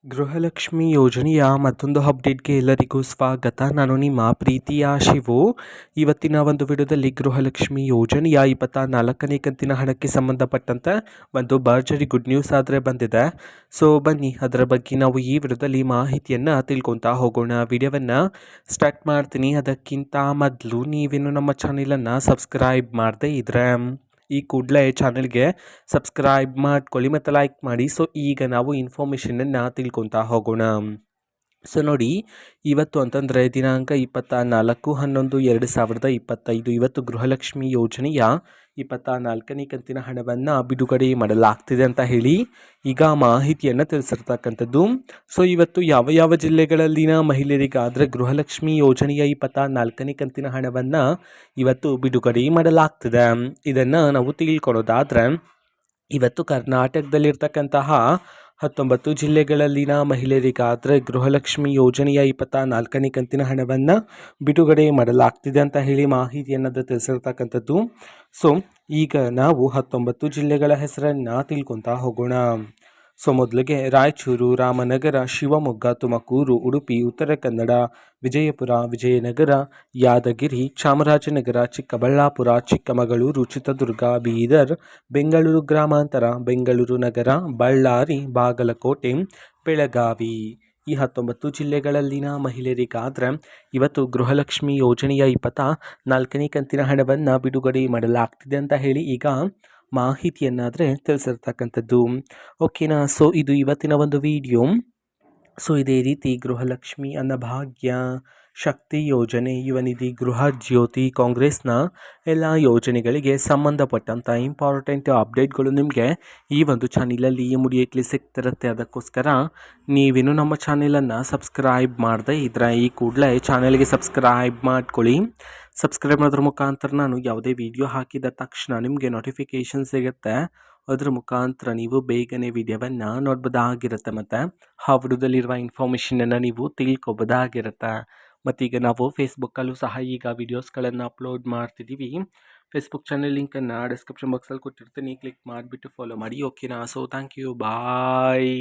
ಗೃಹಲಕ್ಷ್ಮಿ ಯೋಜನೆಯ ಮತ್ತೊಂದು ಅಪ್ಡೇಟ್ಗೆ ಎಲ್ಲರಿಗೂ ಸ್ವಾಗತ. ನಾನು ನಿಮ್ಮ ಪ್ರೀತಿಯ ಶಿವು. ಇವತ್ತಿನ ಒಂದು ವಿಡಿಯೋದಲ್ಲಿ ಗೃಹಲಕ್ಷ್ಮಿ ಯೋಜನೆಯ 24ನೇ ಕಂತಿನ ಹಣಕ್ಕೆ ಸಂಬಂಧಪಟ್ಟಂತೆ ಒಂದು ಭರ್ಜರಿ ಗುಡ್ ನ್ಯೂಸ್ ಆದರೆ ಬಂದಿದೆ. ಸೊ ಬನ್ನಿ ಅದರ ಬಗ್ಗೆ ನಾವು ಈ ವಿಡಿಯೋದಲ್ಲಿ ಮಾಹಿತಿಯನ್ನು ತಿಳ್ಕೊತಾ ಹೋಗೋಣ. ವಿಡಿಯೋವನ್ನು ಸ್ಟಾರ್ಟ್ ಮಾಡ್ತೀನಿ. ಅದಕ್ಕಿಂತ ಮೊದಲು ನೀವೇನು ನಮ್ಮ ಚಾನೆಲನ್ನು ಸಬ್ಸ್ಕ್ರೈಬ್ ಮಾಡದೇ ಇದ್ರೆ ಈ ಕೂಡಲೇ ಚಾನಲ್ಗೆ ಸಬ್ಸ್ಕ್ರೈಬ್ ಮಾಡ್ಕೊಳ್ಳಿ ಮತ್ತು ಲೈಕ್ ಮಾಡಿ. ಸೊ ಈಗ ನಾವು ಇನ್ಫಾರ್ಮೇಷನನ್ನು ತಿಳ್ಕೊತಾ ಹೋಗೋಣ. ಸೊ ನೋಡಿ, ಇವತ್ತು ಅಂತಂದರೆ ದಿನಾಂಕ 24/11/2025 ಇವತ್ತು ಗೃಹಲಕ್ಷ್ಮಿ ಯೋಜನೆಯ 24ನೇ ಕಂತಿನ ಹಣವನ್ನು ಬಿಡುಗಡೆ ಮಾಡಲಾಗ್ತಿದೆ ಅಂತ ಹೇಳಿ ಈಗ ಮಾಹಿತಿಯನ್ನು ತಿಳಿಸಿರ್ತಕ್ಕಂಥದ್ದು. ಸೊ ಇವತ್ತು ಯಾವ ಯಾವ ಜಿಲ್ಲೆಗಳಲ್ಲಿನ ಮಹಿಳೆಯರಿಗಾದರೆ ಗೃಹಲಕ್ಷ್ಮಿ ಯೋಜನೆಯ 24ನೇ ಕಂತಿನ ಹಣವನ್ನು ಇವತ್ತು ಬಿಡುಗಡೆ ಮಾಡಲಾಗ್ತಿದೆ, ಇದನ್ನು ನಾವು ತಿಳ್ಕೊಳ್ಳೋದಾದರೆ ಇವತ್ತು ಕರ್ನಾಟಕದಲ್ಲಿರ್ತಕ್ಕಂತಹ 19 ಜಿಲ್ಲೆಗಳಲ್ಲಿನ ಮಹಿಳೆಯರಿಗಾದರೆ ಗೃಹಲಕ್ಷ್ಮಿ ಯೋಜನೆಯ 24ನೇ ಕಂತಿನ ಹಣವನ್ನು ಬಿಡುಗಡೆ ಮಾಡಲಾಗ್ತಿದೆ ಅಂತ ಹೇಳಿ ಮಾಹಿತಿಯನ್ನು ತಿಳಿಸಿರ್ತಕ್ಕಂಥದ್ದು. ಸೊ ಈಗ ನಾವು 19 ಜಿಲ್ಲೆಗಳ ಹೆಸರನ್ನು ತಿಳ್ಕೊತಾ ಹೋಗೋಣ. ಸೊ ಮೊದಲಿಗೆ ರಾಯಚೂರು, ರಾಮನಗರ, ಶಿವಮೊಗ್ಗ, ತುಮಕೂರು, ಉಡುಪಿ, ಉತ್ತರ ಕನ್ನಡ, ವಿಜಯಪುರ, ವಿಜಯನಗರ, ಯಾದಗಿರಿ, ಚಾಮರಾಜನಗರ, ಚಿಕ್ಕಬಳ್ಳಾಪುರ, ಚಿಕ್ಕಮಗಳೂರು, ಚಿತ್ರದುರ್ಗ, ಬೀದರ್, ಬೆಂಗಳೂರು ಗ್ರಾಮಾಂತರ, ಬೆಂಗಳೂರು ನಗರ, ಬಳ್ಳಾರಿ, ಬಾಗಲಕೋಟೆ, ಬೆಳಗಾವಿ ಈ 19 ಜಿಲ್ಲೆಗಳಲ್ಲಿನ ಮಹಿಳೆಯರಿಗಾದರೆ ಇವತ್ತು ಗೃಹಲಕ್ಷ್ಮಿ ಯೋಜನೆಯ 24ನೇ ಕಂತಿನ ಹಣವನ್ನು ಬಿಡುಗಡೆ ಮಾಡಲಾಗ್ತಿದೆ ಅಂತ ಹೇಳಿ ಈಗ ಮಾಹಿತಿಯನ್ನಾದರೆ ತಿಳಿಸಿರ್ತಕ್ಕಂಥದ್ದು. ಓಕೆನಾ. ಸೊ ಇದು ಇವತ್ತಿನ ಒಂದು ವಿಡಿಯೋ. ಸೊ ಇದೇ ರೀತಿ ಗೃಹಲಕ್ಷ್ಮಿ ಅನ್ನಭಾಗ್ಯ, ಶಕ್ತಿ ಯೋಜನೆ, ಯುವ ನಿಧಿ, ಗೃಹ ಜ್ಯೋತಿ, ಕಾಂಗ್ರೆಸ್ನ ಎಲ್ಲ ಯೋಜನೆಗಳಿಗೆ ಸಂಬಂಧಪಟ್ಟಂಥ ಇಂಪಾರ್ಟೆಂಟ್ ಅಪ್ಡೇಟ್ಗಳು ನಿಮಗೆ ಈ ಒಂದು ಚಾನಲಲ್ಲಿ ಇಮಿಡಿಯೇಟ್ಲಿ ಸಿಗ್ತಿರುತ್ತೆ. ಅದಕ್ಕೋಸ್ಕರ ನೀವೇನು ನಮ್ಮ ಚಾನಲನ್ನು ಸಬ್ಸ್ಕ್ರೈಬ್ ಮಾಡದೇ ಇದ್ರೆ ಈ ಕೂಡಲೇ ಚಾನಲ್ಗೆ ಸಬ್ಸ್ಕ್ರೈಬ್ ಮಾಡ್ಕೊಳ್ಳಿ. ಸಬ್ಸ್ಕ್ರೈಬ್ ಮಾಡೋದ್ರ ಮುಖಾಂತರ ನಾನು ಯಾವುದೇ ವಿಡಿಯೋ ಹಾಕಿದ ತಕ್ಷಣ ನಿಮಗೆ ನೋಟಿಫಿಕೇಷನ್ ಸಿಗುತ್ತೆ. ಅದರ ಮುಖಾಂತರ ನೀವು ಬೇಗನೆ ವಿಡಿಯೋವನ್ನು ನೋಡ್ಬೋದಾಗಿರುತ್ತೆ ಮತ್ತು ಆ ವಿಡಿಯೋದಲ್ಲಿರುವ ಇನ್ಫಾರ್ಮೇಷನನ್ನು ನೀವು ತಿಳ್ಕೊಬೋದಾಗಿರುತ್ತೆ. ಮತ್ತೀಗ ನಾವು ಫೇಸ್ಬುಕ್ಕಲ್ಲೂ ಸಹ ಈಗ ವಿಡಿಯೋಸ್ಗಳನ್ನು ಅಪ್ಲೋಡ್ ಮಾಡ್ತಿದ್ದೀವಿ. ಫೇಸ್ಬುಕ್ ಚಾನಲ್ ಲಿಂಕನ್ನು ಡಿಸ್ಕ್ರಿಪ್ಷನ್ ಬಾಕ್ಸಲ್ಲಿ ಕೊಟ್ಟಿರ್ತೀನಿ, ಕ್ಲಿಕ್ ಮಾಡಿಬಿಟ್ಟು ಫಾಲೋ ಮಾಡಿ. ಓಕೆನಾ. So thank you, bye.